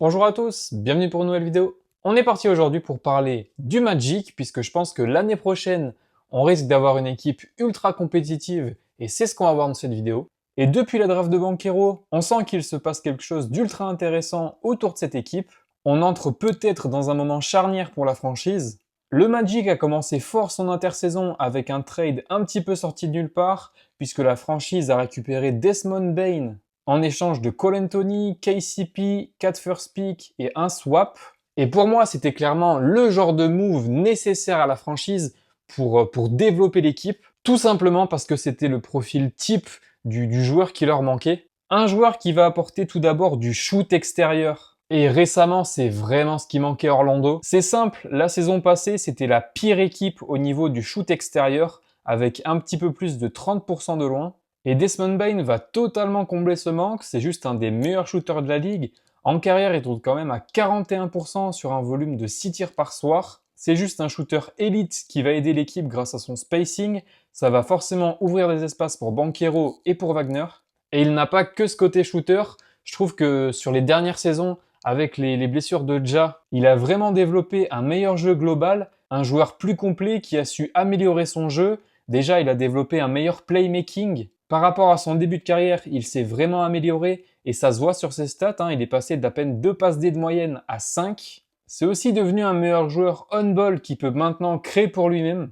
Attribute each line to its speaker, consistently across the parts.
Speaker 1: Bonjour à tous, bienvenue pour une nouvelle vidéo. On est parti aujourd'hui pour parler du Magic, puisque je pense que l'année prochaine, on risque d'avoir une équipe ultra compétitive, et c'est ce qu'on va voir dans cette vidéo. Et depuis la draft de Banchero, on sent qu'il se passe quelque chose d'ultra intéressant autour de cette équipe. On entre peut-être dans un moment charnière pour la franchise. Le Magic a commencé fort son intersaison avec un trade un petit peu sorti de nulle part, puisque la franchise a récupéré Desmond Bane en échange de Cole Anthony, KCP, 4 first pick et un swap. Et pour moi, c'était clairement le genre de move nécessaire à la franchise pour développer l'équipe, tout simplement parce que c'était le profil type du joueur qui leur manquait. Un joueur qui va apporter tout d'abord du shoot extérieur. Et récemment, c'est vraiment ce qui manquait à Orlando. C'est simple, la saison passée, c'était la pire équipe au niveau du shoot extérieur, avec un petit peu plus de 30% de loin. Et Desmond Bane va totalement combler ce manque, c'est juste un des meilleurs shooters de la ligue. En carrière, il tourne quand même à 41% sur un volume de 6 tirs par soir. C'est juste un shooter élite qui va aider l'équipe grâce à son spacing. Ça va forcément ouvrir des espaces pour Banchero et pour Wagner. Et il n'a pas que ce côté shooter. Je trouve que sur les dernières saisons, avec les blessures de Ja, il a vraiment développé un meilleur jeu global, un joueur plus complet qui a su améliorer son jeu. Déjà, il a développé un meilleur playmaking. Par rapport à son début de carrière, il s'est vraiment amélioré et ça se voit sur ses stats. Il est passé d'à peine 2 passes D de moyenne à 5. C'est aussi devenu un meilleur joueur on-ball qui peut maintenant créer pour lui-même.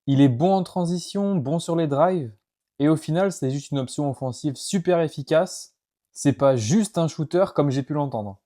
Speaker 1: Il est bon en transition, bon sur les drives. Et au final, c'est juste une option offensive super efficace. C'est pas juste un shooter comme j'ai pu l'entendre.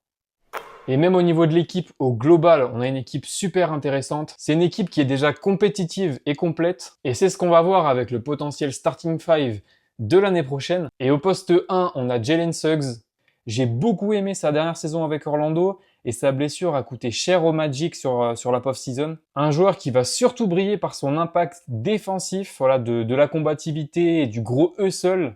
Speaker 1: Et même au niveau de l'équipe, au global, on a une équipe super intéressante. C'est une équipe qui est déjà compétitive et complète. Et c'est ce qu'on va voir avec le potentiel starting 5 de l'année prochaine. Et au poste 1, on a Jalen Suggs. J'ai beaucoup aimé sa dernière saison avec Orlando et sa blessure a coûté cher au Magic sur la post-season. Un joueur qui va surtout briller par son impact défensif, voilà, de la combativité et du gros hustle.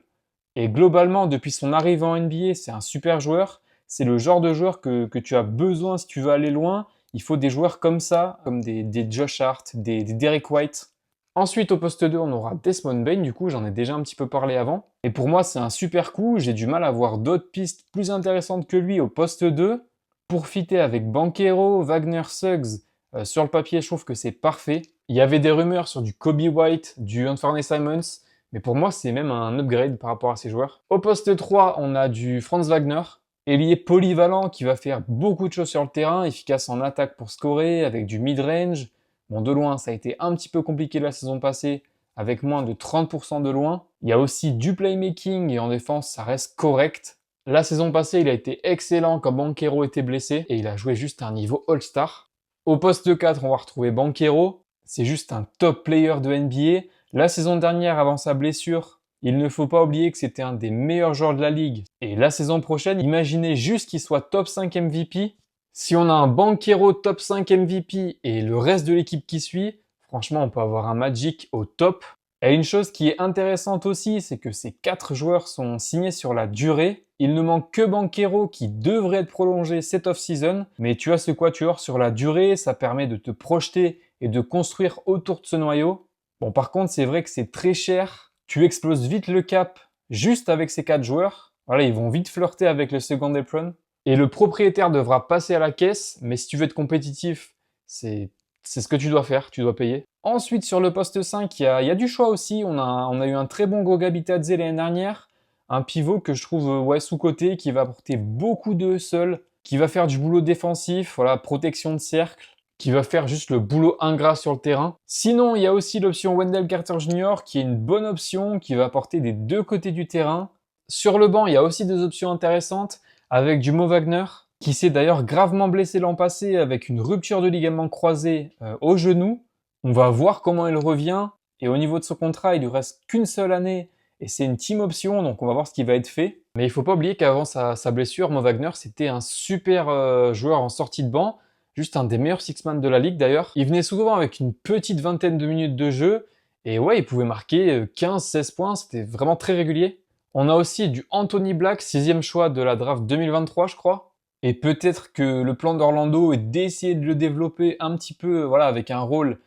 Speaker 1: Et globalement, depuis son arrivée en NBA, c'est un super joueur. C'est le genre de joueur que tu as besoin si tu veux aller loin. Il faut des joueurs comme ça, comme des Josh Hart, des Derek White. Ensuite, au poste 2, on aura Desmond Bane. Du coup, j'en ai déjà un petit peu parlé avant. Et pour moi, c'est un super coup. J'ai du mal à voir d'autres pistes plus intéressantes que lui au poste 2. Pour fitter avec Banchero, Wagner, Suggs, sur le papier, je trouve que c'est parfait. Il y avait des rumeurs sur du Kobe White, du Anthony Simons. Mais pour moi, c'est même un upgrade par rapport à ces joueurs. Au poste 3, on a du Franz Wagner, ailier polyvalent qui va faire beaucoup de choses sur le terrain, efficace en attaque pour scorer, avec du mid-range. Bon, de loin, ça a été un petit peu compliqué la saison passée, avec moins de 30% de loin. Il y a aussi du playmaking et en défense, ça reste correct. La saison passée, il a été excellent quand Banchero était blessé et il a joué juste à un niveau All-Star. Au poste 4, on va retrouver Banchero. C'est juste un top player de NBA. La saison dernière, avant sa blessure, il ne faut pas oublier que c'était un des meilleurs joueurs de la ligue. Et la saison prochaine, imaginez juste qu'il soit top 5 MVP. Si on a un Banchero top 5 MVP et le reste de l'équipe qui suit, franchement, on peut avoir un Magic au top. Et une chose qui est intéressante aussi, c'est que ces 4 joueurs sont signés sur la durée. Il ne manque que Banchero qui devrait être prolongé cette off-season. Mais tu as ce quatuor sur la durée, ça permet de te projeter et de construire autour de ce noyau. Bon, par contre, c'est vrai que c'est très cher. Tu exploses vite le cap juste avec ces 4 joueurs. Voilà, ils vont vite flirter avec le second apron. Et le propriétaire devra passer à la caisse, mais si tu veux être compétitif, c'est ce que tu dois faire, tu dois payer. Ensuite, sur le poste 5, il y a du choix aussi. On a eu un très bon Goga Bitadze l'année dernière. Un pivot que je trouve sous-coté, qui va apporter beaucoup de hustle, qui va faire du boulot défensif, voilà, protection de cercle, qui va faire juste le boulot ingrat sur le terrain. Sinon, il y a aussi l'option Wendell Carter Jr., qui est une bonne option, qui va apporter des deux côtés du terrain. Sur le banc, il y a aussi des options intéressantes, avec du Mo Wagner, qui s'est d'ailleurs gravement blessé l'an passé avec une rupture de ligament croisé au genou. On va voir comment il revient, et au niveau de son contrat, il lui reste qu'une seule année, et c'est une team option, donc on va voir ce qui va être fait. Mais il faut pas oublier qu'avant sa blessure, Mo Wagner, c'était un super joueur en sortie de banc, juste un des meilleurs six-man de la ligue d'ailleurs. Il venait souvent avec une petite vingtaine de minutes de jeu, et ouais, il pouvait marquer 15-16 points, c'était vraiment très régulier. On a aussi du Anthony Black, 6e choix de la draft 2023, je crois. Et peut-être que le plan d'Orlando est d'essayer de le développer un petit peu, voilà, avec un rôle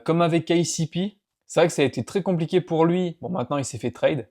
Speaker 1: comme avec KCP. C'est vrai que ça a été très compliqué pour lui. Bon, maintenant, il s'est fait trade.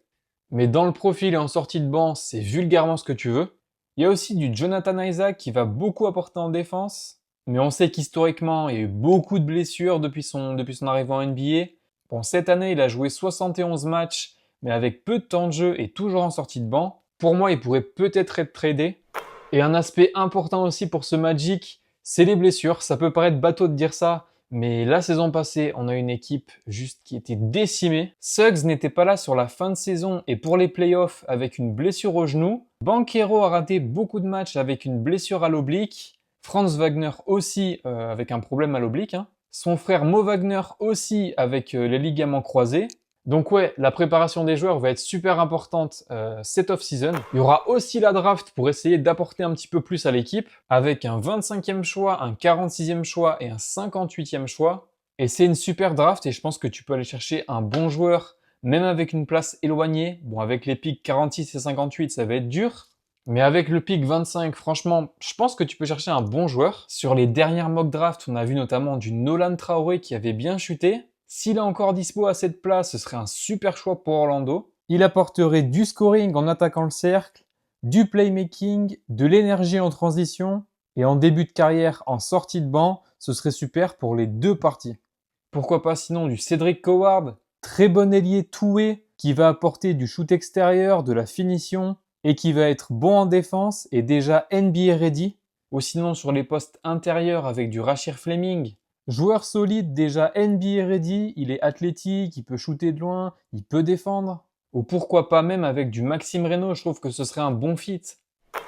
Speaker 1: Mais dans le profil et en sortie de banc, c'est vulgairement ce que tu veux. Il y a aussi du Jonathan Isaac qui va beaucoup apporter en défense. Mais on sait qu'historiquement, il y a eu beaucoup de blessures depuis son arrivée en NBA. Bon, cette année, il a joué 71 matchs, mais avec peu de temps de jeu et toujours en sortie de banc. Pour moi, il pourrait peut-être être tradé. Et un aspect important aussi pour ce Magic, c'est les blessures. Ça peut paraître bateau de dire ça, mais la saison passée, on a une équipe juste qui était décimée. Suggs n'était pas là sur la fin de saison et pour les playoffs avec une blessure au genou. Banchero a raté beaucoup de matchs avec une blessure à l'oblique. Franz Wagner aussi avec un problème à l'oblique. Son frère Mo Wagner aussi avec les ligaments croisés. Donc ouais, la préparation des joueurs va être super importante cette off-season. Il y aura aussi la draft pour essayer d'apporter un petit peu plus à l'équipe, avec un 25e choix, un 46e choix et un 58e choix. Et c'est une super draft et je pense que tu peux aller chercher un bon joueur, même avec une place éloignée. Bon, avec les pics 46 et 58, ça va être dur. Mais avec le pick 25, franchement, je pense que tu peux chercher un bon joueur. Sur les dernières mock drafts, on a vu notamment du Nolan Traoré qui avait bien chuté. S'il est encore dispo à cette place, ce serait un super choix pour Orlando. Il apporterait du scoring en attaquant le cercle, du playmaking, de l'énergie en transition et en début de carrière en sortie de banc, ce serait super pour les deux parties. Pourquoi pas sinon du Cedric Howard, très bon ailier two-way qui va apporter du shoot extérieur, de la finition et qui va être bon en défense et déjà NBA ready. Ou sinon sur les postes intérieurs avec du Rashir Fleming. Joueur solide, déjà NBA ready, il est athlétique, il peut shooter de loin, il peut défendre. Ou pourquoi pas même avec du Maxime Reynaud, je trouve que ce serait un bon fit.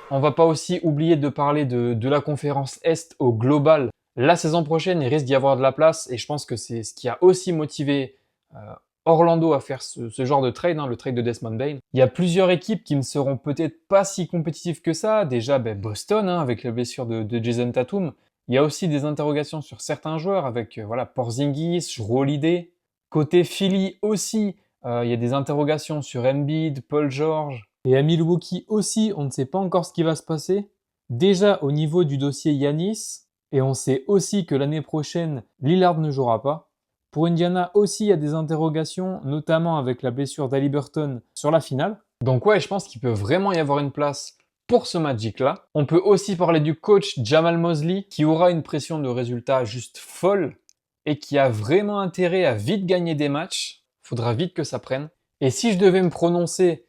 Speaker 1: On va pas aussi oublier de parler de la conférence Est au global. La saison prochaine, il risque d'y avoir de la place et je pense que c'est ce qui a aussi motivé Orlando à faire ce genre de trade, le trade de Desmond Bane. Il y a plusieurs équipes qui ne seront peut-être pas si compétitives que ça. Déjà, Boston, avec la blessure de Jason Tatum. Il y a aussi des interrogations sur certains joueurs avec Porzingis, Jrue Holiday. Côté Philly aussi, il y a des interrogations sur Embiid, Paul George. Et à Milwaukee aussi, on ne sait pas encore ce qui va se passer. Déjà au niveau du dossier Giannis, et on sait aussi que l'année prochaine, Lillard ne jouera pas. Pour Indiana aussi, il y a des interrogations, notamment avec la blessure d'Haliburton sur la finale. Donc ouais, je pense qu'il peut vraiment y avoir une place pour ce Magic-là. On peut aussi parler du coach Jamal Mosley, qui aura une pression de résultat juste folle et qui a vraiment intérêt à vite gagner des matchs. Faudra vite que ça prenne. Et si je devais me prononcer,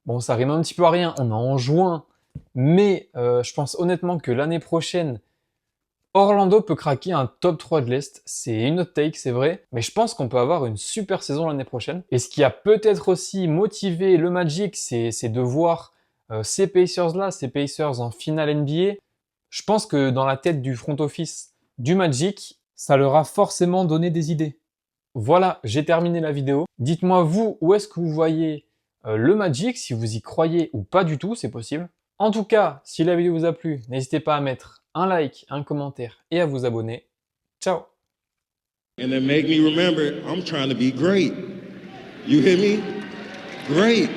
Speaker 1: bon, ça rime un petit peu à rien, on est en juin, mais je pense honnêtement que l'année prochaine, Orlando peut craquer un top 3 de l'Est, c'est une hot take, c'est vrai, mais je pense qu'on peut avoir une super saison l'année prochaine. Et ce qui a peut-être aussi motivé le Magic, c'est de voir ces Pacers-là, ces Pacers en finale NBA. Je pense que dans la tête du front office du Magic, ça leur a forcément donné des idées. Voilà, j'ai terminé la vidéo. Dites-moi vous, où est-ce que vous voyez le Magic, si vous y croyez ou pas du tout, c'est possible. En tout cas, si la vidéo vous a plu, n'hésitez pas à mettre un like, un commentaire et à vous abonner. Ciao!
Speaker 2: And then make me remember, I'm trying to be great. You hear me? Great.